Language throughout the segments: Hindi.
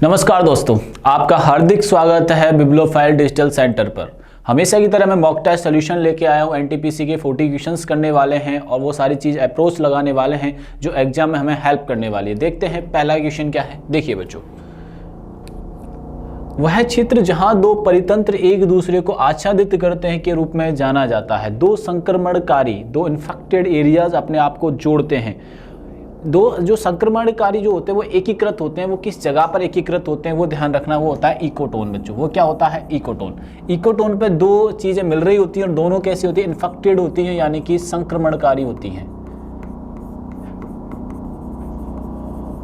नमस्कार दोस्तों, आपका हार्दिक स्वागत है बिब्लियोफाइल डिजिटल सेंटर पर। हमेशा की तरह मैं मॉक टेस्ट सोल्यूशन लेके आया हूँ। एनटीपीसी के 40 क्वेश्चंस करने वाले हैं और वो सारी चीज़ अप्रोच लगाने वाले हैं जो एग्जाम में हमें हेल्प करने वाली है। देखते हैं पहला क्वेश्चन क्या है। देखिए बच्चों, वह क्षेत्र जहां दो परितंत्र एक दूसरे को आच्छादित करते हैं के रूप में जाना जाता है। दो संक्रमणकारी, दो इन्फेक्टेड एरियाज अपने आप को जोड़ते हैं। दो जो संक्रमणकारी जो होते हैं वो एकीकृत होते हैं। वो किस जगह पर एकीकृत होते हैं वो ध्यान रखना, वो होता है इकोटोन। बच्चों वो क्या होता है? इकोटोन। इकोटोन पे दो चीजें मिल रही होती हैं और दोनों कैसी होती है? इन्फेक्टेड होती हैं, यानी कि संक्रमणकारी होती हैं।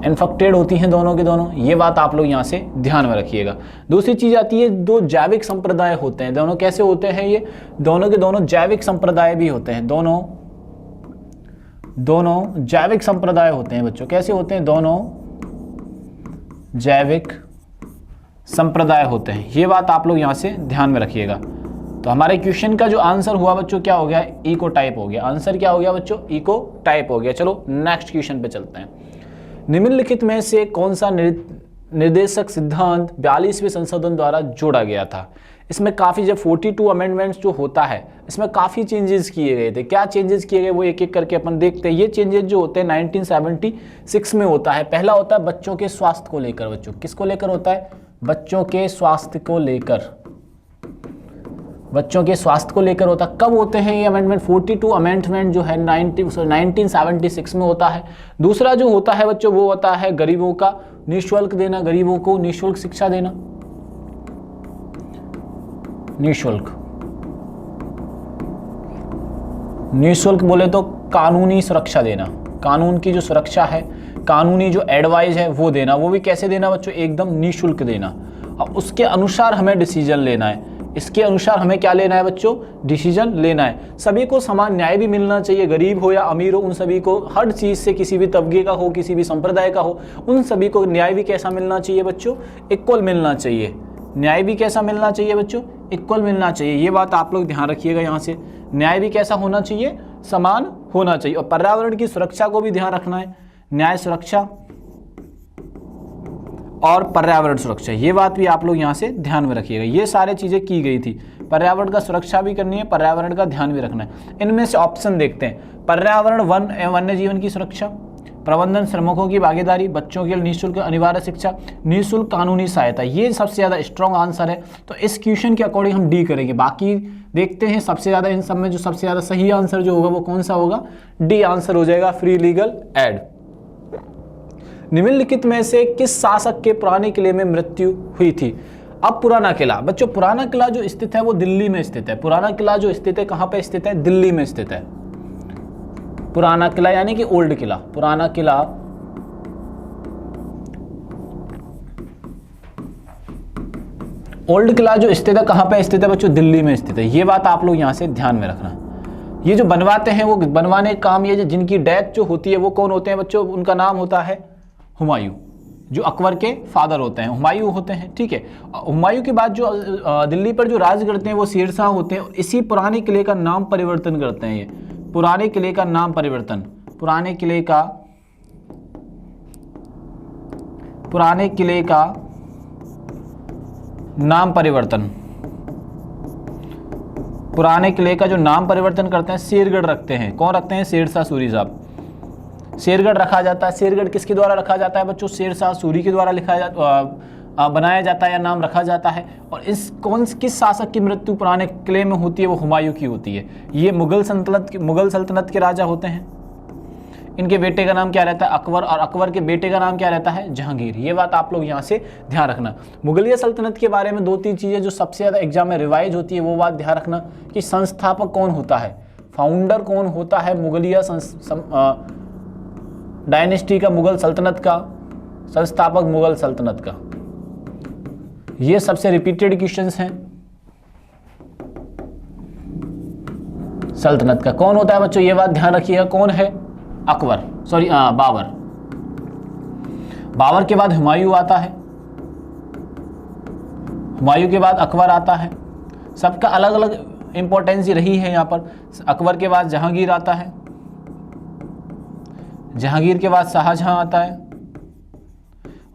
इन्फेक्टेड होती हैं दोनों के दोनों। ये बात आप लोग यहाँ से ध्यान में रखिएगा। दूसरी चीज आती है, दो जैविक संप्रदाय होते हैं। दोनों कैसे होते हैं? ये दोनों के दोनों जैविक संप्रदाय भी होते हैं। दोनों जैविक संप्रदाय होते हैं बच्चों। कैसे होते हैं? दोनों जैविक संप्रदाय होते हैं। ये बात आप लोग यहां से ध्यान में रखिएगा। तो हमारे क्वेश्चन का जो आंसर हुआ बच्चों क्या हो गया? इको टाइप हो गया। आंसर क्या हो गया बच्चों? इको टाइप हो गया। चलो नेक्स्ट क्वेश्चन पे चलते हैं। निम्नलिखित में से कौन सा निर्देशक सिद्धांत 42वें संशोधन द्वारा जोड़ा गया था? इसमें काफ़ी, जब 42 अमेंडमेंट्स जो होता है इसमें काफ़ी चेंजेस किए गए थे। क्या चेंजेस किए गए वो एक एक करके अपन देखते हैं। ये चेंजेस जो होते हैं 1976 में होता है। पहला होता है बच्चों के स्वास्थ्य को लेकर। बच्चों किसको लेकर होता है? बच्चों के स्वास्थ्य को लेकर। बच्चों के स्वास्थ्य को लेकर होता है। कब होते हैं ये अमेंडमेंट? 42 अमेंडमेंट जो है 1976 में होता है। दूसरा जो होता है बच्चों वो होता है गरीबों का निःशुल्क देना, गरीबों को निःशुल्क शिक्षा देना। निःशुल्क बोले तो कानूनी सुरक्षा देना। कानून की जो सुरक्षा है, कानूनी जो एडवाइस है वो देना। वो भी कैसे देना बच्चों? एकदम निःशुल्क देना। अब उसके अनुसार हमें डिसीजन लेना है। इसके अनुसार हमें क्या लेना है बच्चों? डिसीजन लेना है। सभी को समान न्याय भी मिलना चाहिए, गरीब हो या अमीर हो, उन सभी को हर चीज से, किसी भी तबके का हो, किसी भी संप्रदाय का हो, उन सभी को न्याय भी कैसा मिलना चाहिए बच्चों? इक्वल मिलना चाहिए। न्याय भी कैसा मिलना चाहिए बच्चों? इक्वल मिलना चाहिए। ये बात आप लोग ध्यान रखिएगा। यहाँ से न्याय भी कैसा होना चाहिए? समान होना चाहिए। और पर्यावरण की सुरक्षा को भी ध्यान रखना है। न्याय, सुरक्षा और पर्यावरण सुरक्षा, ये बात भी आप लोग यहाँ से ध्यान में रखिएगा। ये सारी चीजें की गई थी। पर्यावरण का सुरक्षा भी करनी है, पर्यावरण का ध्यान भी रखना है। इनमें से ऑप्शन देखते हैं। पर्यावरण, वन एवं वन्य जीवन की सुरक्षा, प्रबंधन, श्रमिकों की भागीदारी, बच्चों के लिए निःशुल्क अनिवार्य शिक्षा, निःशुल्क कानूनी सहायता। ये सबसे ज्यादा स्ट्रॉन्ग आंसर है। तो इस क्वेश्चन के अकॉर्डिंग हम डी करेंगे। बाकी देखते हैं सबसे ज्यादा इन सब में जो सबसे ज्यादा सही आंसर जो होगा वो कौन सा होगा? डी आंसर हो जाएगा, फ्री लीगल एड। निम्नलिखित में से किस शासक के पुराने किले में मृत्यु हुई थी? अब पुराना किला बच्चों, पुराना किला जो स्थित है वो दिल्ली में स्थित है। पुराना किला जो स्थित है कहां पे स्थित है? दिल्ली में स्थित है। पुराना किला यानी कि ओल्ड किला। पुराना किला ओल्ड किला जो स्थित है कहां पे स्थित है बच्चों? दिल्ली में स्थित है। ये बात आप लोग यहां से ध्यान में रखना। ये जो बनवाते हैं वो बनवाने काम, ये जिनकी डेथ जो होती है वो कौन होते हैं बच्चों? उनका नाम होता है हुमायूं, जो अकबर के फादर होते हैं, हुमायूं होते हैं। ठीक है। हुमायूं के बाद जो दिल्ली पर जो राज करते हैं वो शेरशाह होते हैं। इसी पुराने किले का नाम परिवर्तन करते हैं। ये पुराने किले का नाम परिवर्तन, पुराने किले का नाम परिवर्तन, पुराने किले का जो नाम परिवर्तन करते हैं, शेरगढ़ रखते हैं। कौन रखते हैं? शेरशाह सूरी साहब। शेरगढ़ रखा जाता है। शेरगढ़ किसके द्वारा रखा जाता है बच्चों? शेरशाह सूरी के द्वारा बनाया जाता है या नाम रखा जाता है। और किस शासक की मृत्यु पुराने किले में होती है? वो हुमायूं की होती है। ये मुगल सल्तनत के राजा होते हैं। इनके बेटे का नाम क्या रहता है? अकबर। और अकबर के बेटे का नाम क्या रहता है? जहांगीर। ये बात आप लोग यहाँ से ध्यान रखना। मुगलिया सल्तनत के बारे में 2-3 चीजें जो सबसे ज्यादा एग्जाम में रिवाइज होती है वो बात ध्यान रखना कि संस्थापक कौन होता है, फाउंडर कौन होता है मुगलिया डायनेस्टी का, मुगल सल्तनत का, संस्थापक मुगल सल्तनत का। ये सबसे रिपीटेड क्वेश्चंस हैं। सल्तनत का कौन होता है बच्चों? ये बात ध्यान रखिएगा। कौन है? अकबर, सॉरी बाबर। बाबर के बाद हुमायूं आता है। हुमायूं के बाद अकबर आता है। सबका अलग अलग इंपॉर्टेंस रही है यहाँ पर। अकबर के बाद जहांगीर आता है। जहांगीर के बाद शाहजहां आता है।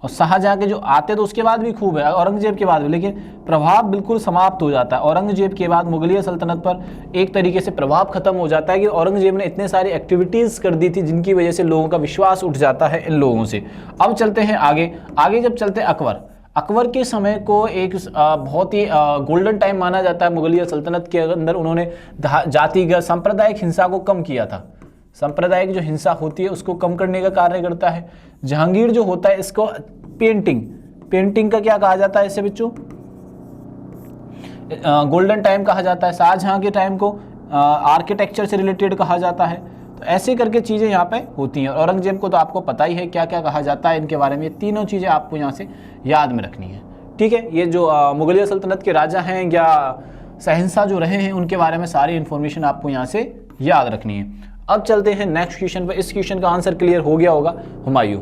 और शाहजहां के जो आते तो उसके बाद भी खूब है, औरंगजेब के बाद भी, लेकिन प्रभाव बिल्कुल समाप्त हो जाता है। औरंगजेब के बाद मुगलिया सल्तनत पर एक तरीके से प्रभाव खत्म हो जाता है कि औरंगजेब ने इतने सारी एक्टिविटीज़ कर दी थी जिनकी वजह से लोगों का विश्वास उठ जाता है इन लोगों से। अब चलते हैं आगे। आगे जब चलते हैं अकबर के समय को एक बहुत ही गोल्डन टाइम माना जाता है मुगलिया सल्तनत के अंदर। उन्होंने जातिगत सांप्रदायिक हिंसा को कम किया था। सांप्रदायिक जो हिंसा होती है उसको कम करने का कार्य करता है। जहांगीर जो होता है इसको पेंटिंग का क्या कहा जाता है इसे बच्चों, गोल्डन टाइम कहा जाता है। शाहजहां के टाइम को आर्किटेक्चर से रिलेटेड कहा जाता है। तो ऐसे करके चीज़ें यहाँ पे होती हैं। औरंगजेब को तो आपको पता ही है क्या क्या कहा जाता है इनके बारे में। ये तीनों चीज़ें आपको यहाँ से याद में रखनी है, ठीक है। ये जो मुगलिया सल्तनत के राजा हैं या शहंशाह जो रहे हैं उनके बारे में सारी इन्फॉर्मेशन आपको यहाँ से याद रखनी है। अब चलते हैं नेक्स्ट क्वेश्चन पर। इस क्वेश्चन का आंसर क्लियर हो गया होगा। हुमायूं,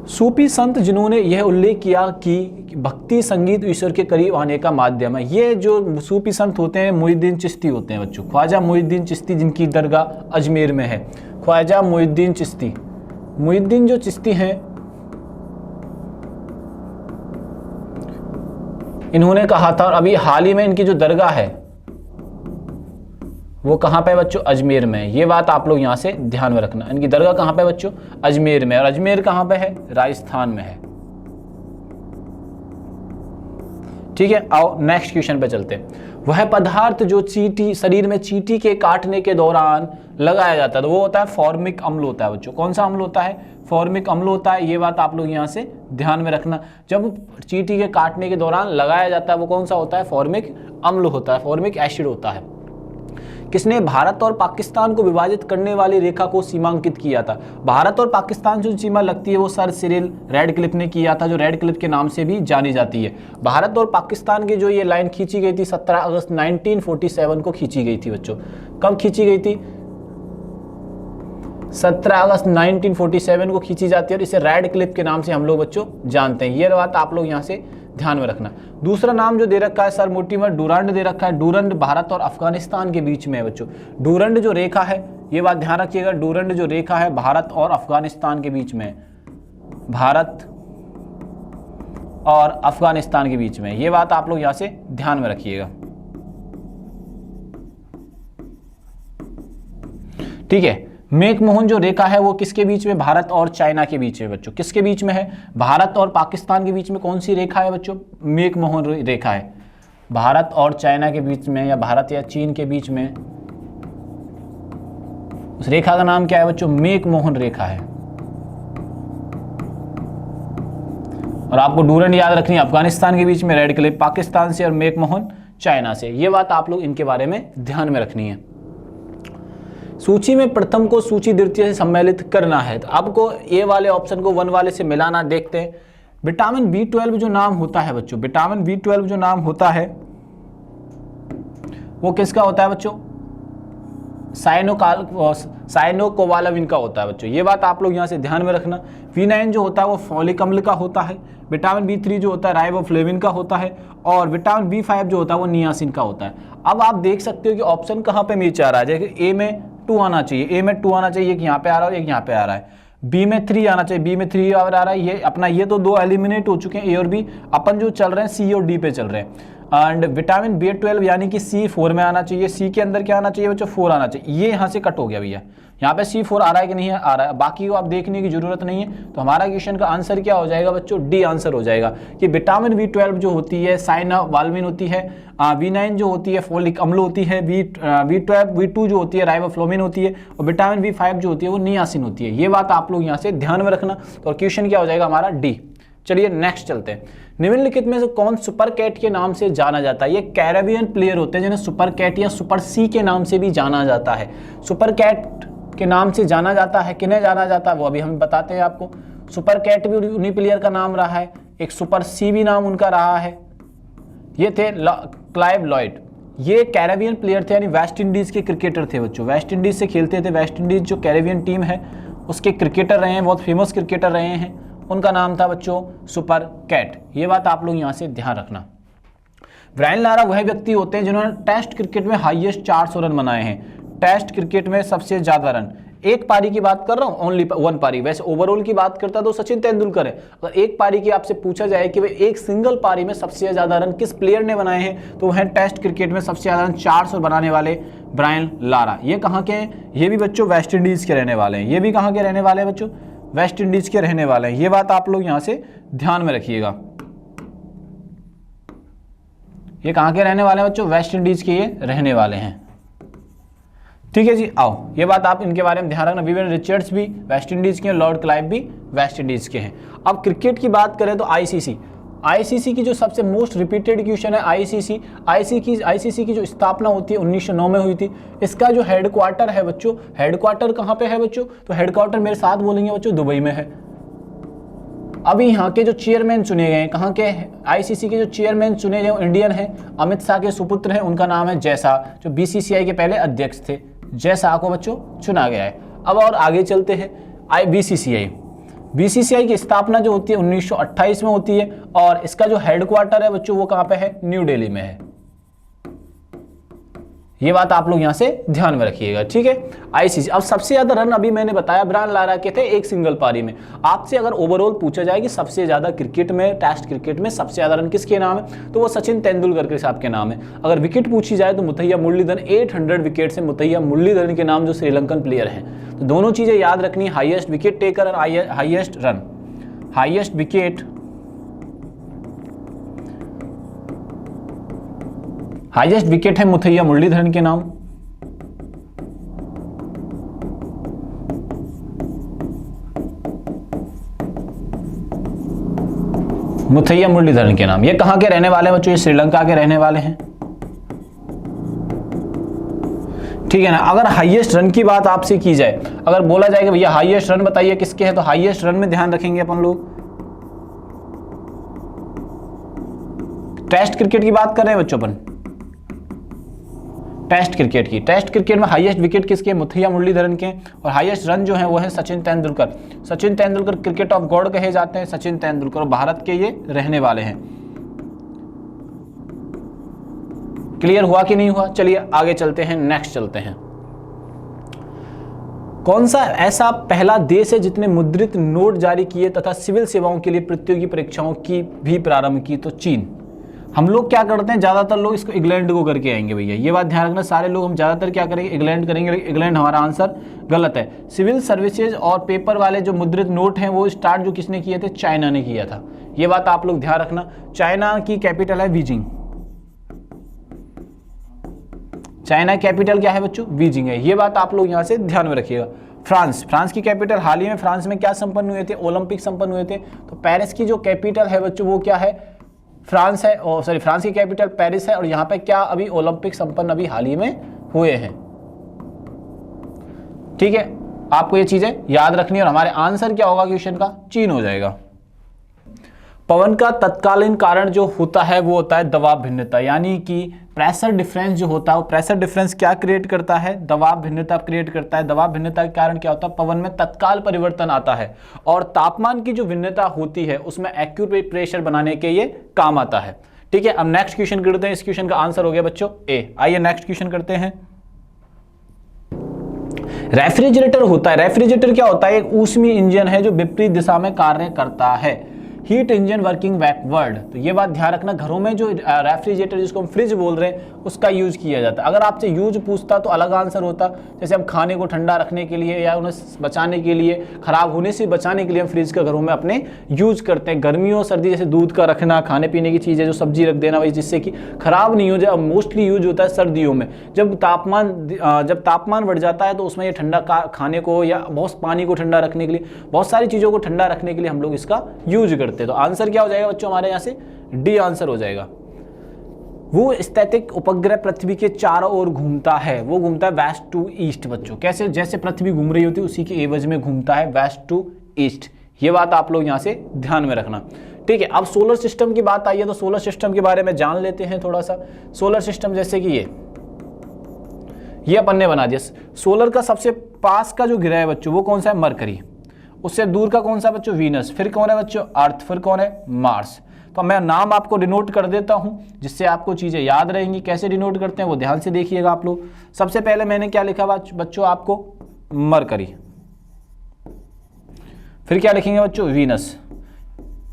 सूफी संत जिन्होंने यह उल्लेख किया कि भक्ति संगीत ईश्वर के करीब आने का माध्यम है। ये जो सूफी संत होते हैं मोइनुद्दीन चिश्ती होते हैं बच्चों। ख्वाजा मोइनुद्दीन चिश्ती जिनकी दरगाह अजमेर में है। ख्वाजा मोइनुद्दीन चिश्ती, मोइनुद्दीन जो चिश्ती हैं इन्होंने कहा था, और अभी हाल ही में इनकी जो दरगाह है वो कहाँ पे बच्चों, अजमेर में। ये बात आप लोग यहाँ से ध्यान में रखना। इनकी दरगाह कहाँ पे बच्चों, अजमेर में। और अजमेर कहाँ पे है, राजस्थान में है, ठीक है। आओ नेक्स्ट क्वेश्चन पे चलते हैं। वह पदार्थ जो चींटी शरीर में चींटी के काटने के दौरान लगाया जाता है तो वो होता है फॉर्मिक अम्ल होता है बच्चों। कौन सा अम्ल होता है, फॉर्मिक अम्ल होता है। ये बात आप लोग यहाँ से ध्यान में रखना। जब चींटी के काटने के दौरान लगाया जाता है वो कौन सा होता है, फॉर्मिक अम्ल होता है, फॉर्मिक एसिड होता है। किसने भारत और पाकिस्तान को विभाजित करने वाली रेखा को सीमांकित किया था। भारत और पाकिस्तान जो सीमा लगती है वो सर सिरिल रेडक्लिफ ने किया था, जो रेडक्लिफ के नाम से भी जानी जाती है। भारत और पाकिस्तान की जो ये लाइन खींची गई थी 17 अगस्त 1947 को खींची गई थी बच्चों। कब खींची गई थी, 17 अगस्त 1947 को खींची जाती है और इसे रेडक्लिफ के नाम से हम लोग बच्चों जानते हैं। ये बात आप लोग यहाँ से ध्यान में रखना। दूसरा नाम जो दे रखा है सर मोर्टिमर डुरांड दे रखा है। डुरंड भारत और अफगानिस्तान के बीच में है बच्चों। डुरंड जो रेखा है, ये बात ध्यान रखिएगा, डुरंड जो रेखा है भारत और अफगानिस्तान के बीच में, भारत और अफगानिस्तान के बीच में। ये बात आप लोग यहां से ध्यान में रखिएगा, ठीक है। मैकमोहन जो रेखा है वो किसके बीच में, भारत और चाइना के बीच में बच्चों। किसके बीच में है, भारत और पाकिस्तान के बीच में। कौन सी रेखा है बच्चों, मैकमोहन रेखा है। भारत और चाइना के बीच में या भारत या चीन के बीच में उस रेखा का नाम क्या है बच्चों, मैकमोहन रेखा है। और आपको डुरंड याद रखनी है, अफगानिस्तान के बीच में, रेडक्लिफ पाकिस्तान से और मैकमोहन चाइना से। ये बात आप लोग इनके बारे में ध्यान में रखनी है। सूची में प्रथम को सूची द्वितीय से सम्मिलित करना है तो आपको ए वाले ऑप्शन को 1 वाले से मिलाना। देखते हैं विटामिन B12 जो नाम होता है बच्चों, विटामिन B12 जो नाम होता है वो किसका होता है बच्चों, साइनोकोबालामिन का होता है बच्चों। ये बात आप लोग यहाँ से ध्यान में रखना। V9 जो होता है वो फॉलिक अम्ल का होता है। विटामिन B3 जो होता है राइबोफ्लेविन का होता है। और विटामिन B5 जो होता है वो नियासिन का होता है। अब आप देख सकते हो कि ऑप्शन कहाँ पे नीचे आ रहा है, जैसे ए में 2 आना चाहिए, ए में 2 आना चाहिए, एक यहाँ पे आ रहा है, एक यहाँ पे आ रहा है। बी में 3 आना चाहिए, बी में 3 आ रहा है। ये अपना ये तो 2 एलिमिनेट हो चुके हैं, ए और बी। अपन जो चल रहे हैं सी और डी पे चल रहे हैं। एंड विटामिन B12 यानी कि C4 में आना चाहिए। सी के अंदर क्या आना चाहिए बच्चों, 4 आना चाहिए। ये यहाँ से कट हो गया भैया, यहाँ पे C4 आ रहा है कि नहीं है, आ रहा है। बाकी को आप देखने की जरूरत नहीं है। तो हमारा क्वेश्चन का आंसर क्या हो जाएगा बच्चों, डी आंसर हो जाएगा कि विटामिन B12 जो होती है साइनोवाल्मिन होती है, V9 जो होती है फॉलिक अम्ल होती है, V2 जो होती है राइबोफ्लेविन होती है, और विटामिन B5 जो होती है वो नियासिन होती है। ये बात आप लोग यहाँ से ध्यान में रखना। तो क्वेश्चन क्या हो जाएगा हमारा, डी। चलिए नेक्स्ट चलते हैं। निम्नलिखित में से कौन सुपर कैट के नाम से जाना जाता है। ये कैरेबियन प्लेयर होते हैं जिन्हें सुपर कैट या सुपर सी के नाम से भी जाना जाता है। सुपर कैट के नाम से जाना जाता है, किन्हें जाना जाता है वो अभी हम बताते हैं आपको। सुपर कैट भी उन्हीं प्लेयर का नाम रहा है, एक सुपर सी भी नाम उनका रहा है। ये थे क्लाइव लॉयड। ये कैरेबियन प्लेयर थे, यानी वेस्ट इंडीज के क्रिकेटर थे बच्चों। वेस्ट इंडीज से खेलते थे। वेस्ट इंडीज जो कैरेबियन टीम है उसके क्रिकेटर रहे हैं, बहुत फेमस क्रिकेटर रहे हैं। उनका नाम था बच्चों सुपर कैट। ये बात आप लोग यहाँ से ध्यान रखना। ब्रायन लारा वह व्यक्ति होते हैं जिन्होंने टेस्ट क्रिकेट में हाईएस्ट 400 रन बनाए हैं। टेस्ट क्रिकेट में सबसे ज्यादा रन एक पारी की बात कर रहा हूं, ओनली वन पारी, वैसे ओवरऑल की बात करता तो सचिन तेंदुलकर है। अगर एक पारी की आपसे पूछा जाए कि भाई एक सिंगल पारी में सबसे ज्यादा रन किस प्लेयर ने बनाए हैं, तो वह टेस्ट क्रिकेट में सबसे ज्यादा रन 400 बनाने वाले ब्रायन लारा। ये कहाँ के हैं? ये भी बच्चों वेस्ट इंडीज के रहने वाले हैं। ये भी कहाँ के रहने वाले हैं बच्चों? वेस्ट इंडीज के रहने वाले हैं। ये बात आप लोग यहां से ध्यान में रखिएगा। ये कहाँ के रहने वाले हैं बच्चों? वेस्ट इंडीज के ये रहने वाले हैं। ठीक है जी, आओ ये बात आप इनके बारे में ध्यान रखना। विवियन रिचर्ड्स भी वेस्ट इंडीज के हैं, लॉर्ड क्लाइव भी वेस्ट इंडीज के हैं। अब क्रिकेट की बात करें तो आईसीसी की जो सबसे मोस्ट रिपीटेड क्वेश्चन है, आईसीसी की जो स्थापना होती है 1909 में हुई थी। इसका जो हेडक्वार्टर है बच्चों, हेडक्वार्टर कहाँ पे है बच्चों? तो हेडक्वार्टर मेरे साथ बोलेंगे बच्चों, दुबई में है। अभी यहाँ के जो चेयरमैन चुने गए हैं, कहाँ के? आईसीसी के जो चेयरमैन चुने गए इंडियन है, अमित शाह के सुपुत्र हैं, उनका नाम है जय शाह, जो बीसीसीआई के पहले अध्यक्ष थे। जय शाह को बच्चों चुना गया है। अब और आगे चलते हैं। बीसीसीआई की स्थापना जो होती है 1928 में होती है, और इसका जो हेडक्वार्टर है बच्चों वो कहाँ पे है? न्यू दिल्ली में है। ये बात आप लोग यहां से ध्यान में रखिएगा, ठीक है। आईसीसी। अब सबसे ज्यादा रन अभी मैंने बताया ब्रायन लारा के थे एक सिंगल पारी में। आपसे अगर ओवरऑल पूछा जाए कि सबसे ज्यादा क्रिकेट में, टेस्ट क्रिकेट में सबसे ज्यादा रन किसके नाम है, तो वो सचिन तेंदुलकर के साहब के नाम है। अगर विकेट पूछी जाए तो मुथैया मुरलीधरन, 800 विकेट से मुथैया मुरलीधरन के नाम जो श्रीलंकन प्लेयर हैं। तो दोनों चीजें याद रखनी, हाईएस्ट विकेट टेकर और हाईएस्ट रन। हाईएस्ट विकेट है मुथैया मुरलीधरन के नाम। मुथैया मुरलीधरन के नाम। ये कहां के रहने वाले हैं बच्चों? ये श्रीलंका के रहने वाले हैं, ठीक है ना। अगर हाईएस्ट रन की बात आपसे की जाए, अगर बोला जाए कि भैया हाईएस्ट रन बताइए किसके हैं, तो हाईएस्ट रन में ध्यान रखेंगे अपन लोग टेस्ट क्रिकेट की बात कर रहे हैं बच्चों अपन। टेस्ट क्रिकेट में हाईएस्ट विकेट किसके? मुथैया मुरलीधरन के। और हाईएस्ट रन जो है वो है Sachin Tendulkar cricket of God कहे जाते हैं सचिन तेंदुलकर, और भारत के ये रहने वाले हैं। क्लियर हुआ कि नहीं हुआ? चलिए आगे चलते हैं, नेक्स्ट चलते हैं। कौन सा ऐसा पहला देश है जितने मुद्रित नोट जारी किए तथा सिविल सेवाओं के लिए प्रतियोगी परीक्षाओं की भी प्रारंभ की? तो चीन। हम लोग क्या करते हैं, ज्यादातर लोग इसको इंग्लैंड को करके आएंगे भैया, ये बात ध्यान रखना। सारे लोग हम ज्यादातर क्या करेंगे? इंग्लैंड करेंगे। इंग्लैंड हमारा आंसर गलत है। सिविल सर्विसेज और पेपर वाले जो मुद्रित नोट हैं वो स्टार्ट जो किसने किए थे? चाइना ने किया था। ये बात आप लोग ध्यान रखना। चाइना की कैपिटल है बीजिंग। चाइना कैपिटल क्या है बच्चों? बीजिंग है। ये बात आप लोग यहां से ध्यान में रखिएगा। फ्रांस की कैपिटल, हाल ही में फ्रांस में क्या संपन्न हुए थे? ओलंपिक संपन्न हुए थे। तो पेरिस की जो कैपिटल है बच्चों वो क्या है? फ्रांस है। और सॉरी, फ्रांस की कैपिटल पेरिस है। और यहाँ पे क्या अभी ओलंपिक संपन्न अभी हाल ही में हुए हैं, ठीक है। आपको ये चीजें याद रखनी है। और हमारे आंसर क्या होगा क्वेश्चन का? चीन हो जाएगा। पवन का तत्कालीन कारण जो होता है वो होता है दबाव भिन्नता, यानी कि प्रेशर डिफरेंस जो होता है, वो प्रेशर डिफरेंस क्या क्रिएट करता है? दबाव भिन्नता क्रिएट करता है। दबाव भिन्नता के कारण क्या होता है? पवन में तत्काल परिवर्तन आता है। और तापमान की जो भिन्नता होती है उसमें एक्यूरेट प्रेशर बनाने के ये काम आता है, ठीक है। अब नेक्स्ट क्वेश्चन करते हैं। इस क्वेश्चन का आंसर हो गया बच्चों ए। आइए नेक्स्ट क्वेश्चन करते हैं। रेफ्रिजरेटर होता है, रेफ्रिजरेटर क्या होता है? एक ऊष्मीय इंजन है जो विपरीत दिशा में कार्य करता है। Heat engine working backward. तो ये बात ध्यान रखना, घरों में जो रेफ्रिजरेटर जिसको हम फ्रिज बोल रहे हैं उसका यूज किया जाता है। अगर आपसे यूज पूछता तो अलग आंसर होता, जैसे हम खाने को ठंडा रखने के लिए या उन्हें बचाने के लिए, खराब होने से बचाने के लिए हम फ्रिज का घरों में अपने यूज करते हैं। गर्मियों सर्दी जैसे दूध का रखना, खाने पीने की चीज़ें जो सब्जी रख देना भाई जिससे कि खराब नहीं हो जाए, मोस्टली यूज होता है सर्दियों में। जब तापमान बढ़ जाता है तो उसमें ये ठंडा खाने को या बहुत पानी को ठंडा रखने के लिए, बहुत सारी चीज़ों को ठंडा रखने के लिए हम लोग इसका यूज करते हैं। तो आंसर क्या हो जाएगा बच्चों हमारे यहां से? डी आंसर हो जाएगा। वो स्थैतिक उपग्रह पृथ्वी के चारों ओर घूमता है, वो घूमता है वेस्ट टू ईस्ट बच्चों। कैसे? जैसे पृथ्वी घूम रही होती है उसी के एवज में घूमता है, वेस्ट टू ईस्ट। ये बात आप लोग यहां से ध्यान में रखना, ठीक है। अब सोलर सिस्टम की बात आई है तो सोलर सिस्टम के बारे में जान लेते हैं थोड़ा सा। सोलर सिस्टम जैसे कि ये अपन ने बना दिया। सोलर का सबसे पास का जो ग्रह है बच्चों वो कौन सा है? मरकरी। उससे दूर का कौन सा बच्चों? वीनस। फिर कौन है बच्चों? अर्थ। फिर कौन है? मार्स। तो मैं नाम आपको डिनोट कर देता हूं जिससे आपको चीजें याद रहेंगी। कैसे डिनोट करते हैं वो ध्यान से देखिएगा आप लोग। सबसे पहले मैंने क्या लिखा बच्चों? आपको मरकरी। फिर क्या लिखेंगे बच्चों, वीनस।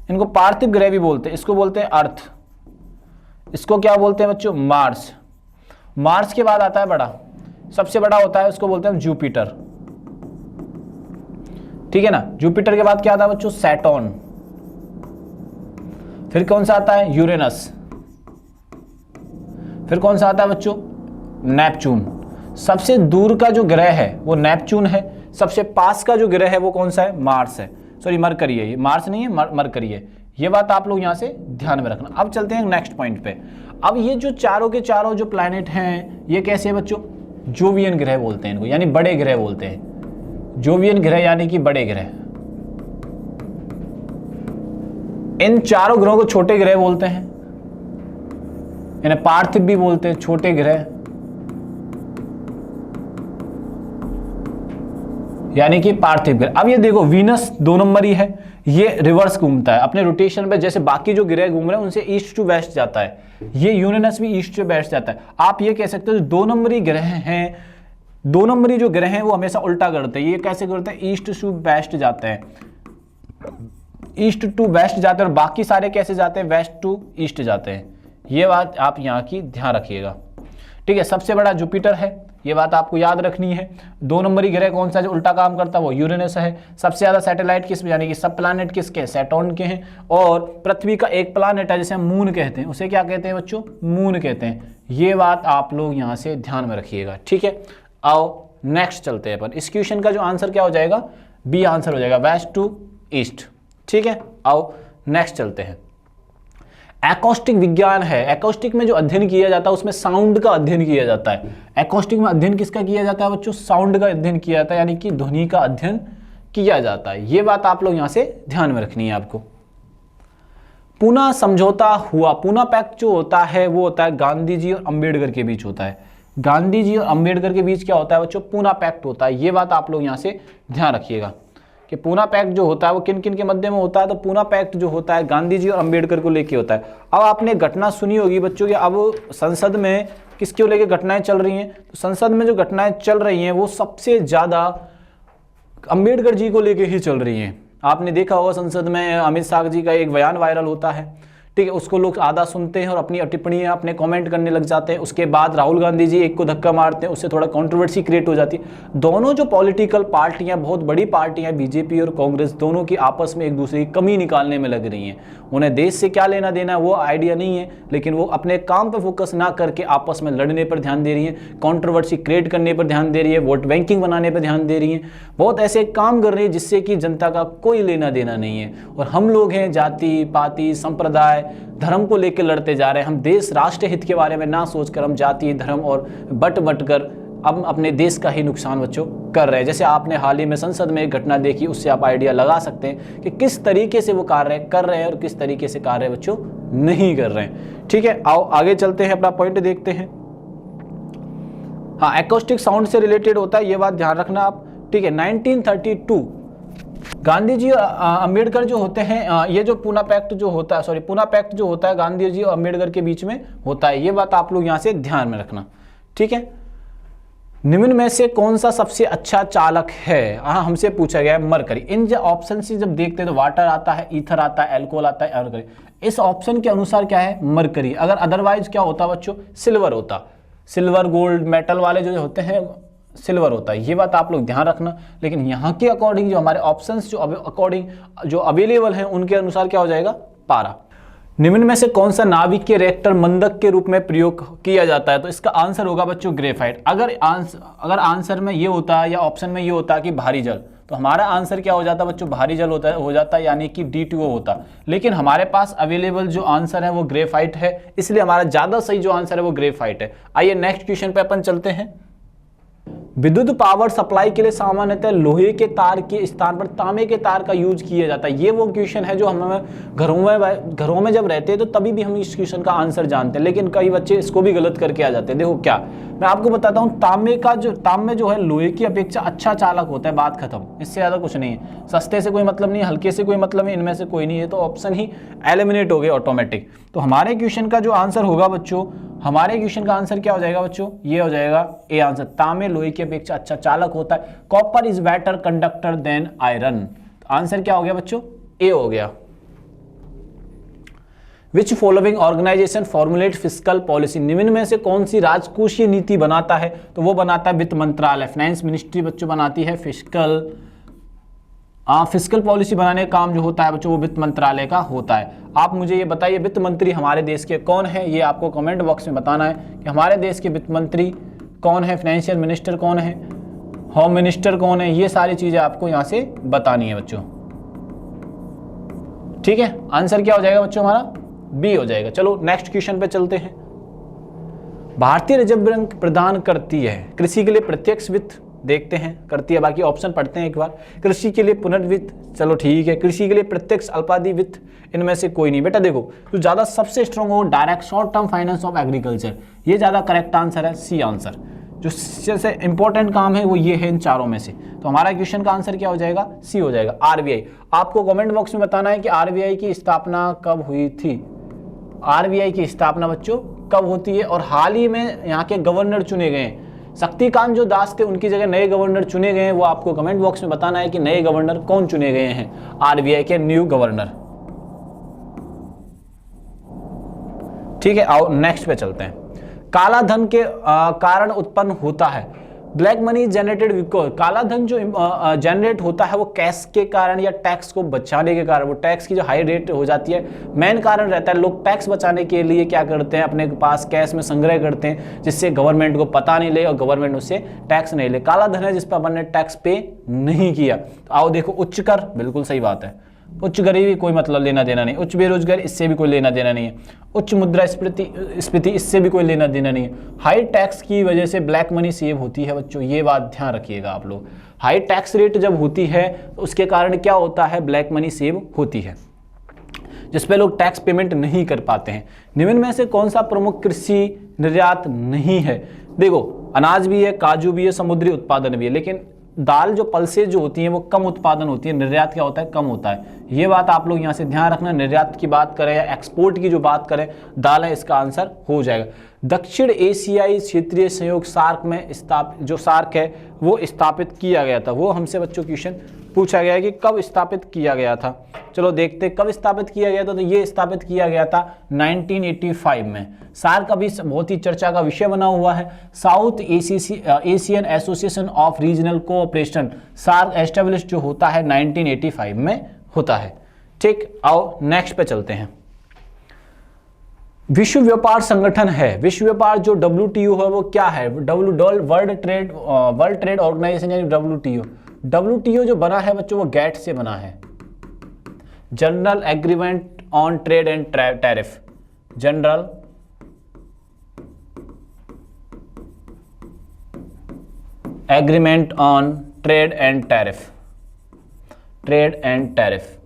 इनको पार्थिव ग्रह भी बोलते हैं, इसको बोलते हैं अर्थ, इसको क्या बोलते हैं बच्चों, मार्स। मार्स के बाद आता है बड़ा, सबसे बड़ा होता है, उसको बोलते हैं जुपिटर, ठीक है ना। जुपिटर के बाद क्या आता है बच्चों, सैटर्न। फिर कौन सा आता है, यूरेनस। फिर कौन सा आता है बच्चों, नेपच्यून। सबसे दूर का जो ग्रह है वो नेपच्यून है, सबसे पास का जो ग्रह है वो कौन सा है, मार्स है, सॉरी मरकरी है, ये मार्स नहीं है, मरकरी है। ये बात आप लोग यहां से ध्यान में रखना। अब चलते हैं नेक्स्ट पॉइंट पे। अब ये जो चारों के चारों जो प्लैनेट हैं ये कैसे है बच्चों, जोवियन ग्रह बोलते हैं इनको, यानी बड़े ग्रह बोलते हैं। जोवियन ग्रह यानी कि बड़े ग्रह। इन चारों ग्रहों को छोटे ग्रह बोलते हैं, इन्हें पार्थिव भी बोलते हैं, छोटे ग्रह, यानी कि पार्थिव ग्रह। अब ये देखो वीनस 2 नंबर ही है, ये रिवर्स घूमता है अपने रोटेशन पे, जैसे बाकी जो ग्रह घूम रहे हैं उनसे ईस्ट टू वेस्ट जाता है, ये यूरेनस भी ईस्ट टू वेस्ट जाता है। आप ये कह सकते हो 2 नंबरी ग्रह हैं, 2 नंबरी जो ग्रह हैं वो हमेशा उल्टा करते हैं। ये कैसे करते हैं, ईस्ट टू वेस्ट जाते हैं, ईस्ट टू वेस्ट जाते हैं, और बाकी सारे कैसे जाते हैं, वेस्ट टू ईस्ट जाते हैं। ये बात आप यहाँ की ध्यान रखिएगा, ठीक है। सबसे बड़ा जुपिटर है, ये बात आपको याद रखनी है। 2 नंबरी ग्रह कौन सा जो उल्टा काम करता है वो यूरेनस है। सबसे ज्यादा सैटेलाइट किस, यानी कि सब प्लैनेट किसके, सैटर्न के हैं। और पृथ्वी का एक प्लैनेट है जिसे हम मून कहते हैं, उसे क्या कहते हैं बच्चों, मून कहते हैं। ये बात आप लोग यहां से ध्यान में रखिएगा, ठीक है। आओ नेक्स्ट चलते हैं अपन। इस क्वेश्चन का जो आंसर क्या हो जाएगा, बी आंसर हो जाएगा, वेस्ट टू ईस्ट, ठीक है। आओ नेक्स्ट चलते हैं। एकॉस्टिक विज्ञान है, एकॉस्टिक में जो अध्ययन किया जाता है उसमें साउंड का अध्ययन किया जाता है। एकॉस्टिक में अध्ययन किसका किया जाता है बच्चों, साउंड का अध्ययन किया जाता है, यानी कि ध्वनि का अध्ययन किया जाता है। ये बात आप लोग यहां से ध्यान में रखनी है आपको। पूना समझौता हुआ, पूना पैक्ट जो होता है वो होता है गांधी जी और अंबेडकर के बीच होता है। गांधी जी और अंबेडकर के बीच क्या होता है बच्चों, पूना पैक्ट होता है। ये बात आप लोग यहां से ध्यान रखिएगा कि पूना पैक्ट जो होता है वो किन किन के मध्य में होता है। तो पूना पैक्ट जो होता है गांधी जी और अंबेडकर को लेके होता है। अब आपने घटना सुनी होगी बच्चों कि अब संसद में किसको लेके घटनाएं चल रही हैं, तो संसद में जो घटनाएं चल रही हैं वो सबसे ज्यादा अंबेडकर जी को लेके ही चल रही हैं। आपने देखा होगा संसद में अमित शाह जी का एक बयान वायरल होता है, ठीक है, उसको लोग आधा सुनते हैं और अपनी टिप्पणियां अपने कमेंट करने लग जाते हैं। उसके बाद राहुल गांधी जी एक को धक्का मारते हैं, उससे थोड़ा कंट्रोवर्सी क्रिएट हो जाती है। दोनों जो पॉलिटिकल पार्टियां, बहुत बड़ी पार्टियां बीजेपी और कांग्रेस, दोनों की आपस में एक दूसरे की कमी निकालने में लग रही हैं। उन्हें देश से क्या लेना देना वो आइडिया नहीं है, लेकिन वो अपने काम पर फोकस ना करके आपस में लड़ने पर ध्यान दे रही है, कंट्रोवर्सी क्रिएट करने पर ध्यान दे रही है, वोट बैंकिंग बनाने पर ध्यान दे रही है, बहुत ऐसे काम कर रही है जिससे कि जनता का कोई लेना देना नहीं है। और हम लोग हैं जाति पाति संप्रदाय धर्म को लेकर लड़ते जा रहे हैं। हम देश राष्ट्र हित के बारे में ना सोचकर हम जाति धर्म और बट कर अब अपने देश का ही नुकसान बच्चों कर रहे हैं। जैसे आपने हाल ही में संसद में एक घटना देखी, उससे आप आइडिया लगा सकते हैं कि किस तरीके से वो कार्य कर रहे हैं और किस तरीके से कार्य बच्चों नहीं कर रहे हैं, ठीक है। आओ आगे चलते हैं, अपना पॉइंट देखते हैं। हाँ, एकॉस्टिक साउंड से रिलेटेड होता है, ये बात ध्यान रखना आप, ठीक है। 1932 गांधी जी और अंबेडकर जो होते हैं, ये जो पूना पैक्ट जो होता है, पूना पैक्ट जो होता है गांधी जी और अंबेडकर के बीच में होता है। ये बात आप लोग यहां से ध्यान में रखना, ठीक है। निम्न में से कौन सा सबसे अच्छा चालक है, हमसे पूछा गया है मरकरी। इन जो ऑप्शन से जब देखते हैं तो वाटर आता है, ईथर आता है, एल्कोहल आता है, मरकरी। इस ऑप्शन के अनुसार क्या है, मरकरी। अगर अदरवाइज क्या होता बच्चों, सिल्वर होता। सिल्वर गोल्ड मेटल वाले जो होते हैं सिल्वर होता है। ये बात आप लोग ध्यान रखना। लेकिन यहाँ के अकॉर्डिंग जो हमारे ऑप्शंस जो अकॉर्डिंग जो अवेलेबल हैं उनके अनुसार क्या हो जाएगा, पारा। निम्न में से कौन सा नाभिकीय रिएक्टर मंदक के रूप में प्रयोग किया जाता है, तो इसका आंसर होगा बच्चों ग्रेफाइट। अगर आंसर में ये होता है या ऑप्शन में ये होता है कि भारी जल, तो हमारा आंसर क्या हो जाता बच्चों, भारी जल हो जाता यानी कि D2O होता। लेकिन हमारे पास अवेलेबल जो आंसर है वो ग्रेफाइट है, इसलिए हमारा ज्यादा सही जो आंसर है वो ग्रेफाइट है। आइए नेक्स्ट क्वेश्चन पे अपन चलते हैं। विद्युत पावर सप्लाई के लिए सामान्यतः लोहे के तार के स्थान पर तांबे के तार का यूज किया जाता है। ये वो क्वेश्चन है जो हमें घरों में जब रहते हैं तो तभी भी हम इस क्वेश्चन का आंसर जानते हैं, लेकिन कई बच्चे इसको भी गलत करके आ जाते हैं। देखो क्या मैं आपको बताता हूँ, तांबे जो है लोहे की अपेक्षा अच्छा चालक होता है, बात खत्म, इससे ज्यादा कुछ नहीं है। सस्ते से कोई मतलब नहीं, हल्के से कोई मतलब नहीं, इनमें से कोई नहीं है, तो ऑप्शन ही एलिमिनेट हो गए ऑटोमेटिक। तो हमारे क्वेश्चन का जो आंसर होगा बच्चों, हमारे क्वेश्चन का आंसर क्या हो जाएगा बच्चों, ये हो जाएगा ए आंसर, तांबे लोहे की की अपेक्षा अच्छा चालक होता है। Copper is better conductor than iron. Answer क्या हो गया बच्चों? ए हो गया। Which following organisation formulate fiscal policy, निम्न में से कौन सी राजकोषीय नीति बनाता है? तो वो बनाता है वित्त मंत्रालय, फाइनेंस मिनिस्ट्री बच्चों बनाती है फिस्कल पॉलिसी बनाने का काम जो होता है बच्चों वो वित्त मंत्रालय का होता है। आप मुझे ये बताइए वित्त मंत्री हमारे देश के कौन है? ये आपको कमेंट बॉक्स में बताना है कि हमारे देश के वित्त मंत्री कौन है, फाइनेंशियल मिनिस्टर कौन है, होम मिनिस्टर कौन है, ये सारी चीजें आपको यहाँ से बतानी है बच्चों। ठीक है, आंसर क्या हो जाएगा बच्चों? हमारा बी हो जाएगा। चलो नेक्स्ट क्वेश्चन पे चलते हैं। भारतीय रिजर्व बैंक प्रदान करती है कृषि के लिए प्रत्यक्ष वित्त, देखते हैं करती है, बाकी ऑप्शन पढ़ते हैं एक बार। कृषि के लिए पुनर्वित्त, चलो ठीक है। कृषि के लिए प्रत्यक्ष अल्पावधि वित्त, इनमें से कोई नहीं। बेटा देखो जो ज्यादा सबसे स्ट्रॉन्ग हो direct short term finance of agriculture, ये ज्यादा करेक्ट आंसर है, सी आंसर। जो सबसे इंपॉर्टेंट काम है वो ये है इन चारों में से, तो हमारा क्वेश्चन का आंसर क्या हो जाएगा? सी हो जाएगा। आरबीआई, आपको कमेंट बॉक्स में बताना है कि आरबीआई की स्थापना कब हुई थी। आरबीआई की स्थापना बच्चों कब होती है? और हाल ही में यहाँ के गवर्नर चुने गए हैं, शक्तिकांत जो दास थे उनकी जगह नए गवर्नर चुने गए हैं। वो आपको कमेंट बॉक्स में बताना है कि नए गवर्नर कौन चुने गए हैं, आरबीआई के न्यू गवर्नर। ठीक है, आओ नेक्स्ट पे चलते हैं। काला धन के कारण उत्पन्न होता है, ब्लैक मनी जनरेटेड बिकॉज, काला धन जो जनरेट होता है वो कैश के कारण या टैक्स को बचाने के कारण, वो टैक्स की जो हाई रेट हो जाती है मेन कारण रहता है। लोग टैक्स बचाने के लिए क्या करते हैं, अपने पास कैश में संग्रह करते हैं जिससे गवर्नमेंट को पता नहीं ले और गवर्नमेंट उससे टैक्स नहीं ले। काला धन है जिस पर अपन ने टैक्स पे नहीं किया। तो आओ देखो, उच्च कर, बिल्कुल सही बात है, उच्च गरीबी कोई मतलब लेना देना नहीं, उच्च बेरोजगारी इससे भी कोई लेना देना नहीं है, उच्च मुद्रा स्फीति इससे भी कोई लेना देना नहीं है। हाई टैक्स की वजह से ब्लैक मनी सेव होती है बच्चों, ये बात ध्यान रखिएगा आप लोग। हाई टैक्स रेट जब होती है तो उसके कारण क्या होता है, ब्लैक मनी सेव होती है जिसपे लोग टैक्स पेमेंट नहीं कर पाते हैं। निम्न में से कौन सा प्रमुख कृषि निर्यात नहीं है? देखो अनाज भी है, काजू भी है, समुद्री उत्पादन भी है, लेकिन दाल जो पल्सेज जो होती हैं वो कम उत्पादन होती है, निर्यात क्या होता है, कम होता है। ये बात आप लोग यहाँ से ध्यान रखना। निर्यात की बात करें या एक्सपोर्ट की जो बात करें, दाल है, इसका आंसर हो जाएगा। दक्षिण एशियाई क्षेत्रीय सहयोग सार्क में जो सार्क है वो स्थापित किया गया था। वो हमसे बच्चों क्वेश्चन पूछा गया है कि कब स्थापित किया गया था। चलो देखते कब स्थापित किया गया था। तो ये स्थापित किया गया था 1985 में। सार्क अभी बहुत ही चर्चा का विषय बना हुआ है। South Asian Association of Regional Cooperation, SAARC establish जो होता है 1985 में होता है। ठीक, आओ नेक्स्ट पे चलते हैं। विश्व व्यापार संगठन है, विश्व व्यापार जो WTO है वो क्या है? वर्ल्ड ट्रेड ऑर्गेनाइजेशन यानी WTO। WTO जो बना है बच्चों वो गेट से बना है, general agreement on trade and tariff, general agreement on trade and tariff, trade and tariff.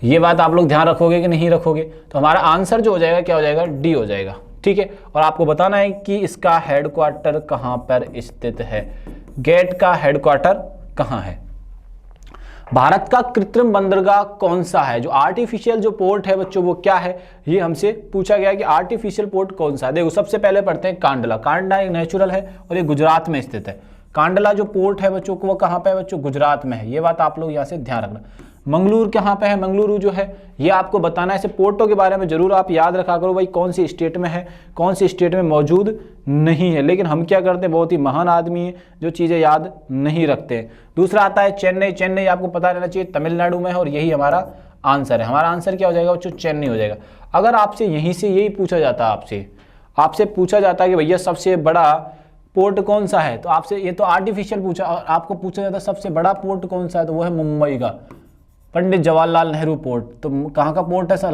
ये बात आप लोग ध्यान रखोगे कि नहीं रखोगे? तो हमारा आंसर जो हो जाएगा क्या हो जाएगा? डी हो जाएगा। ठीक है, और आपको बताना है कि इसका हेडक्वार्टर कहां पर स्थित है, गेट का हेडक्वार्टर कहां है। भारत का कृत्रिम बंदरगाह कौन सा है? जो आर्टिफिशियल जो पोर्ट है बच्चों वो क्या है, ये हमसे पूछा गया कि आर्टिफिशियल पोर्ट कौन सा है। देखो सबसे पहले पढ़ते हैं कांडला। कांडला एक नेचुरल है और ये गुजरात में स्थित है। कांडला जो पोर्ट है बच्चों को वो कहाँ पे है बच्चों? गुजरात में है। ये बात आप लोग यहाँ से ध्यान रखना। मंगलूर कहाँ पे है? मंगलुरु जो है ये आपको बताना है। ऐसे पोर्टों के बारे में जरूर आप याद रखा करो भाई, कौन सी स्टेट में है, कौन सी स्टेट में मौजूद नहीं है। लेकिन हम क्या करते हैं, बहुत ही महान आदमी है जो चीज़ें याद नहीं रखते हैं। दूसरा आता है चेन्नई। चेन्नई आपको पता रहना चाहिए तमिलनाडु में है और यही हमारा आंसर है। हमारा आंसर क्या हो जाएगा बच्चों? चेन्नई हो जाएगा। अगर आपसे यहीं से यही पूछा जाता है, आपसे पूछा जाता है कि भैया सबसे बड़ा पोर्ट कौन सा है, तो आपसे ये तो आर्टिफिशियल पूछा, और आपको पूछा जाता है सबसे बड़ा पोर्ट कौन सा है, तो वो है मुंबई का पंडित जवाहरलाल नेहरू पोर्ट। तो कहाँ का पोर्ट है सर?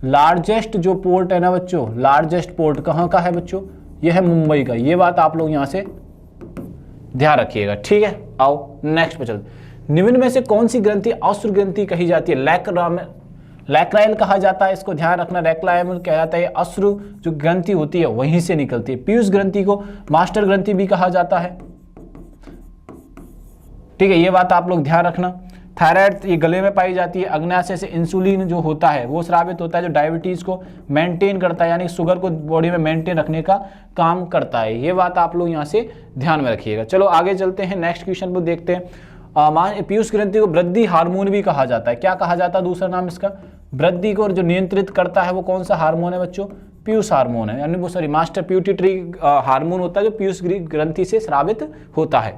लार्जेस्ट जो पोर्ट है ना बच्चों, लार्जेस्ट पोर्ट कहाँ का है बच्चों? ये है मुंबई का। ये बात आप लोग यहाँ से ध्यान रखिएगा। ठीक है, आओ नेक्स्ट पे चलते। निम्न में से कौन सी ग्रंथि अश्रु ग्रंथि कही जाती है? लैक्राइल कहा जाता है, इसको ध्यान रखना। लैक्राइल कहा जाता है, अश्रु जो ग्रंथि होती है वहीं से निकलती है। पीयूष ग्रंथि को मास्टर ग्रंथि भी कहा जाता है। ठीक है, ये बात आप लोग ध्यान रखना। थायराइड ये गले में पाई जाती है। अग्नाशय से इंसुलिन जो होता है वो स्रावित होता है, जो डायबिटीज को मेंटेन करता है, यानी शुगर को बॉडी में मेंटेन रखने का काम करता है। ये बात आप लोग यहाँ से ध्यान में रखिएगा। चलो आगे चलते हैं, नेक्स्ट क्वेश्चन को देखते हैं। पीयूष ग्रंथि को वृद्धि हार्मोन भी कहा जाता है। क्या कहा जाता है दूसरा नाम इसका? वृद्धि को जो नियंत्रित करता है वो कौन सा हार्मोन है बच्चों? पीयूष हार्मोन है, यानी वो सॉरी मास्टर पिट्यूटरी हार्मोन होता है जो पीयूष ग्रंथि से स्रावित होता है।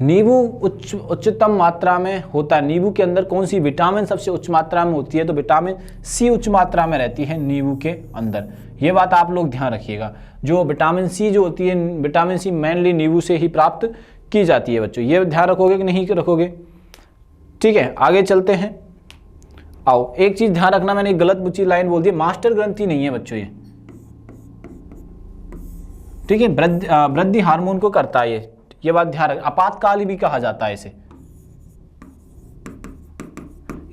नींबू उच्चतम मात्रा में होता है। नींबू के अंदर कौन सी विटामिन सबसे उच्च मात्रा में होती है? तो विटामिन सी उच्च मात्रा में रहती है नींबू के अंदर। ये बात आप लोग ध्यान रखिएगा। जो विटामिन सी जो होती है, विटामिन सी मेनली नींबू से ही प्राप्त की जाती है बच्चों। ये ध्यान रखोगे कि नहीं रखोगे? ठीक है, आगे चलते हैं। आओ, एक चीज ध्यान रखना, मैंने गलत बुच्ची लाइन बोल दी, मास्टर ग्रंथि नहीं है बच्चों ये। ठीक है, वृद्धि हार्मोन को करता है ये बात ध्यान रख। आपातकाल भी कहा जाता है इसे।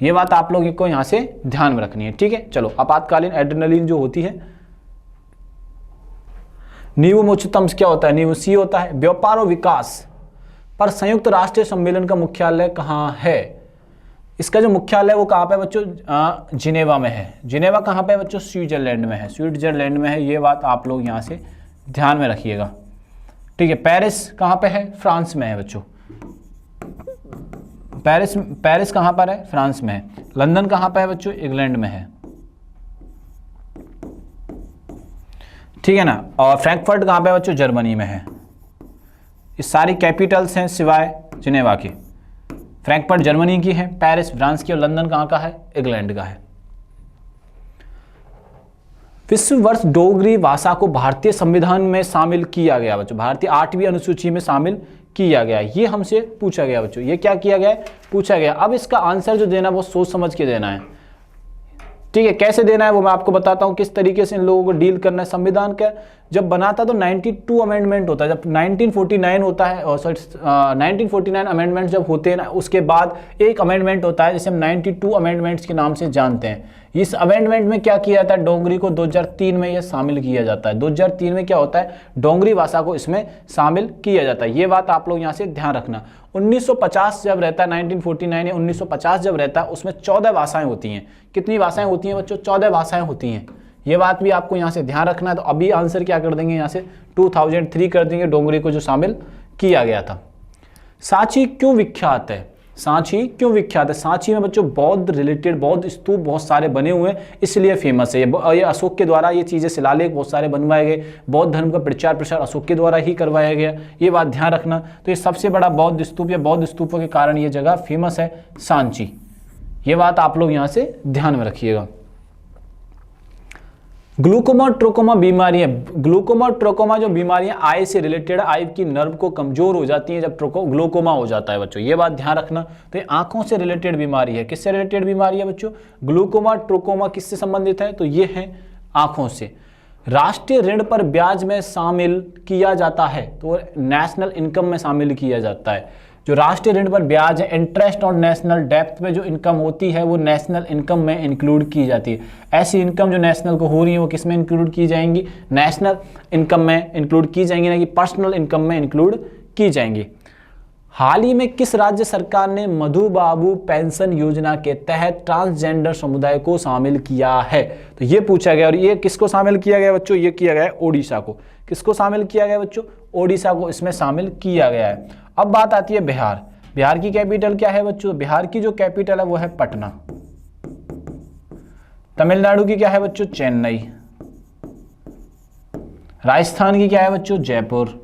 ये बात आप लोगों को यहां से ध्यान में रखनी है। ठीक है, चलो आपातकालीन एड्रेनलिन जो होती है। नींबू में उच्चतम क्या होता है? नींबू सी होता है। व्यापार और विकास पर संयुक्त राष्ट्र सम्मेलन का मुख्यालय कहाँ है? इसका जो मुख्यालय वो कहाँ पे बच्चों? जिनेवा में है। जिनेवा कहाँ पे बच्चों? स्विट्जरलैंड में है। स्विट्जरलैंड में है। ये बात आप लोग यहाँ से ध्यान में रखिएगा। ठीक है, पेरिस कहाँ पे है? फ्रांस में है बच्चों। पेरिस कहाँ पर है? फ्रांस में है। लंदन कहाँ पे है बच्चों? इंग्लैंड में है। ठीक है ना। और फ्रैंकफर्ट कहाँ पे है बच्चों? जर्मनी में है। ये सारी कैपिटल्स हैं सिवाय जिनेवा के। फ्रैंकफर्ट जर्मनी की है, पेरिस फ्रांस की, और लंदन कहाँ का है? इंग्लैंड का है। विश्व वर्ष डोगरी भाषा को भारतीय संविधान में शामिल किया गया बच्चों। भारतीय 8वीं अनुसूची में शामिल किया गया। ये हमसे पूछा गया बच्चों। ये क्या किया गया है? पूछा गया। अब इसका आंसर जो देना वो सोच समझ के देना है। ठीक है, कैसे देना है वो मैं आपको बताता हूँ, किस तरीके से इन लोगों को डील करना है। संविधान का जब बना था तो 92 अमेंडमेंट होता है। जब 1949 होता है, 1949 अमेंडमेंट जब होते हैं ना, उसके बाद एक अमेंडमेंट होता है जिसे हम 92 अमेंडमेंट्स के नाम से जानते हैं। इस अमेंडमेंट में क्या किया जाता है? डोगरी को 2003 में यह शामिल किया जाता है। 2003 में क्या होता है? डोगरी भाषा को इसमें शामिल किया जाता है। ये बात आप लोग यहाँ से ध्यान रखना। 1950 जब रहता है, 1949 या 1950 जब रहता है, उसमें 14 भाषाएं होती हैं। कितनी भाषाएं होती हैं बच्चों? 14 भाषाएं होती हैं। ये बात भी आपको यहाँ से ध्यान रखना है। तो अभी आंसर क्या कर देंगे यहाँ से? 2003 कर देंगे, डोगरी को जो शामिल किया गया था। सांची क्यों विख्यात है? सांची क्यों विख्यात है? सांची में बच्चों बौद्ध रिलेटेड बौद्ध स्तूप बहुत सारे बने हुए हैं, इसलिए फेमस है। ये अशोक के द्वारा ये चीज़ें शिलालेख बहुत सारे बनवाए गए। बौद्ध धर्म का प्रचार प्रसार अशोक के द्वारा ही करवाया गया। ये बात ध्यान रखना। तो ये सबसे बड़ा बौद्ध स्तूप या बौद्ध स्तूपों के कारण ये जगह फेमस है, सांची। ये बात आप लोग यहाँ से ध्यान में रखिएगा। ग्लूकोमा ट्रोकोमा बीमारियां, ग्लूकोमा ट्रोकोमा जो बीमारियां आई से रिलेटेड, आई की नर्व को कमजोर हो जाती हैं जब ग्लूकोमा हो जाता है बच्चों। ये बात ध्यान रखना। तो ये आंखों से रिलेटेड बीमारी है। किससे रिलेटेड बीमारी है बच्चों? ग्लूकोमा ट्रोकोमा किससे संबंधित है? तो ये है आंखों से। राष्ट्रीय ऋण पर ब्याज में शामिल किया जाता है, तो नेशनल इनकम में शामिल किया जाता है। जो राष्ट्रीय ऋण पर ब्याज है, इंटरेस्ट ऑन नेशनल डेप्थ में जो इनकम होती है वो नेशनल इनकम में इंक्लूड की जाती है। ऐसी इनकम जो नेशनल को हो रही है वो किस में इंक्लूड की जाएंगी? नेशनल इनकम में इंक्लूड की जाएंगी, ना कि पर्सनल इनकम में इंक्लूड की जाएंगी। हाल ही में किस राज्य सरकार ने मधु बाबू पेंशन योजना के तहत ट्रांसजेंडर समुदाय को शामिल किया है? तो ये पूछा गया। और ये किसको शामिल किया गया बच्चों? ये किया गया है ओडिशा को। किसको शामिल किया गया बच्चों? ओडिशा को इसमें शामिल किया गया है। अब बात आती है बिहार। बिहार की कैपिटल क्या है बच्चों? बिहार की जो कैपिटल है वो है पटना। तमिलनाडु की क्या है बच्चों? चेन्नई। राजस्थान की क्या है बच्चों? जयपुर।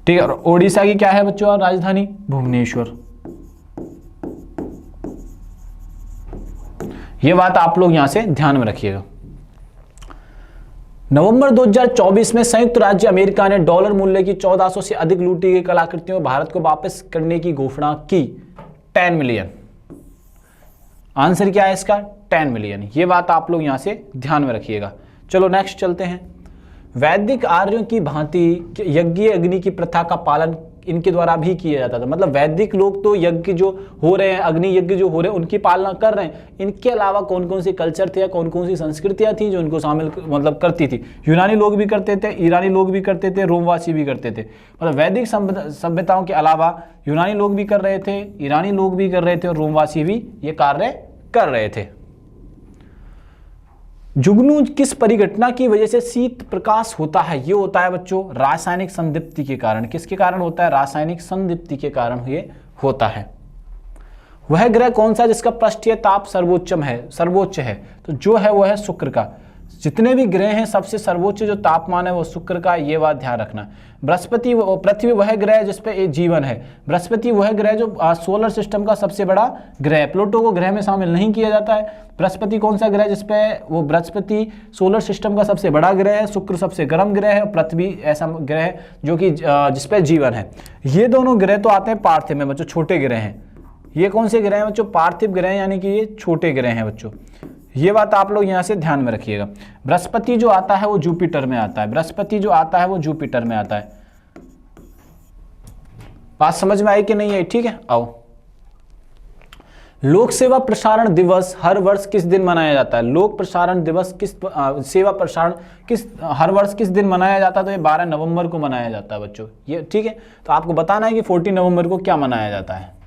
ठीक है। और ओडिशा की क्या है बच्चों? राजधानी भुवनेश्वर। ये बात आप लोग यहां से ध्यान में रखिएगा। नवंबर 2024 में संयुक्त राज्य अमेरिका ने डॉलर मूल्य की 1400 से अधिक लूटी गई कलाकृतियों को भारत को वापस करने की घोषणा की। 10 मिलियन। आंसर क्या है इसका? 10 मिलियन। ये बात आप लोग यहां से ध्यान में रखिएगा। चलो नेक्स्ट चलते हैं। वैदिक आर्यों की भांति यज्ञ अग्नि की प्रथा का पालन इनके द्वारा भी किया जाता था। मतलब वैदिक लोग तो यज्ञ जो हो रहे हैं, अग्नि यज्ञ जो हो रहे हैं, उनकी पालना कर रहे हैं। इनके अलावा कौन कौन सी कल्चर थे या कौन कौन सी संस्कृतियां थी जो इनको शामिल मतलब करती थी? यूनानी लोग भी करते थे, ईरानी लोग भी करते थे, रोमवासी भी करते थे। मतलब वैदिक सभ्यताओं के अलावा यूनानी लोग भी कर रहे थे, ईरानी लोग भी कर रहे थे और रोमवासी भी ये कार्य कर रहे थे। जुगनू किस परिघटना की वजह से शीत प्रकाश होता है? ये होता है बच्चों रासायनिक संदीप्ति के कारण। किसके कारण होता है? रासायनिक संदीप्ति के कारण ये होता है। वह ग्रह कौन सा जिसका पृष्ठीय ताप सर्वोच्च है? तो जो है वो है शुक्र का। जितने भी ग्रह हैं सबसे सर्वोच्च जो तापमान है वो शुक्र का, ये बात ध्यान रखना। बृहस्पति पृथ्वी वह ग्रह जिस पे जीवन है। बृहस्पति वह ग्रह जो सोलर सिस्टम का सबसे बड़ा ग्रह है। प्लूटो को ग्रह में शामिल नहीं किया जाता है। बृहस्पति कौन सा ग्रह जिस पे वो बृहस्पति सोलर सिस्टम का सबसे बड़ा ग्रह है। शुक्र सबसे गर्म ग्रह है और पृथ्वी ऐसा ग्रह है जो कि जिस पे जीवन है। ये दोनों ग्रह तो आते हैं पार्थिव में बच्चों, छोटे ग्रह हैं। ये कौन से ग्रह हैं बच्चों? पार्थिव ग्रह, यानी कि ये छोटे ग्रह हैं बच्चों। ये बात आप लोग यहाँ से ध्यान में रखिएगा। बृहस्पति जो आता है वो जुपिटर में आता है। बृहस्पति जो आता है वो जुपिटर में आता है। बात समझ में आई कि नहीं है? ठीक है, आओ। लोक सेवा प्रसारण दिवस हर वर्ष किस दिन मनाया जाता है? लोक प्रसारण दिवस सेवा प्रसारण हर वर्ष किस दिन मनाया जाता है? तो ये 12 नवंबर को मनाया जाता है बच्चों। ये ठीक है, तो आपको बताना है कि 14 नवंबर को क्या मनाया जाता है।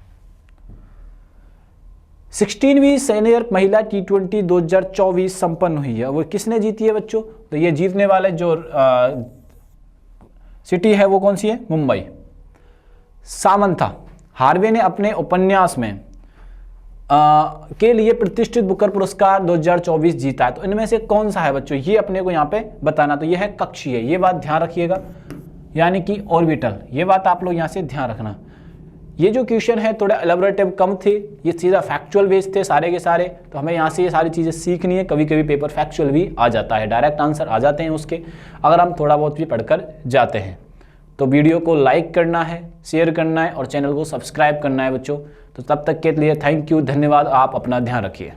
16वीं सीनियर महिला T20 2024 संपन्न हुई है। वो किसने जीती है बच्चों? तो ये जीतने वाले जो सिटी है वो कौन सी है? मुंबई। सामंथा हार्वे ने अपने उपन्यास में के लिए प्रतिष्ठित बुकर पुरस्कार 2024 जीता है। तो इनमें से कौन सा है बच्चों? ये अपने को यहाँ पे बताना। तो ये है कक्षीय, ये बात ध्यान रखिएगा, यानी कि ऑर्बिटल। ये बात आप लोग यहाँ से ध्यान रखना। ये जो क्वेश्चन है थोड़े एलेबोरेटिव कम थे, ये सीधा फैक्चुअल बेस्ड थे सारे के सारे। तो हमें यहाँ से ये सारी चीज़ें सीखनी है। कभी कभी पेपर फैक्चुअल भी आ जाता है, डायरेक्ट आंसर आ जाते हैं उसके, अगर हम थोड़ा बहुत भी पढ़कर जाते हैं। तो वीडियो को लाइक करना है, शेयर करना है और चैनल को सब्सक्राइब करना है बच्चों। तो तब तक के लिए थैंक यू, धन्यवाद। आप अपना ध्यान रखिए।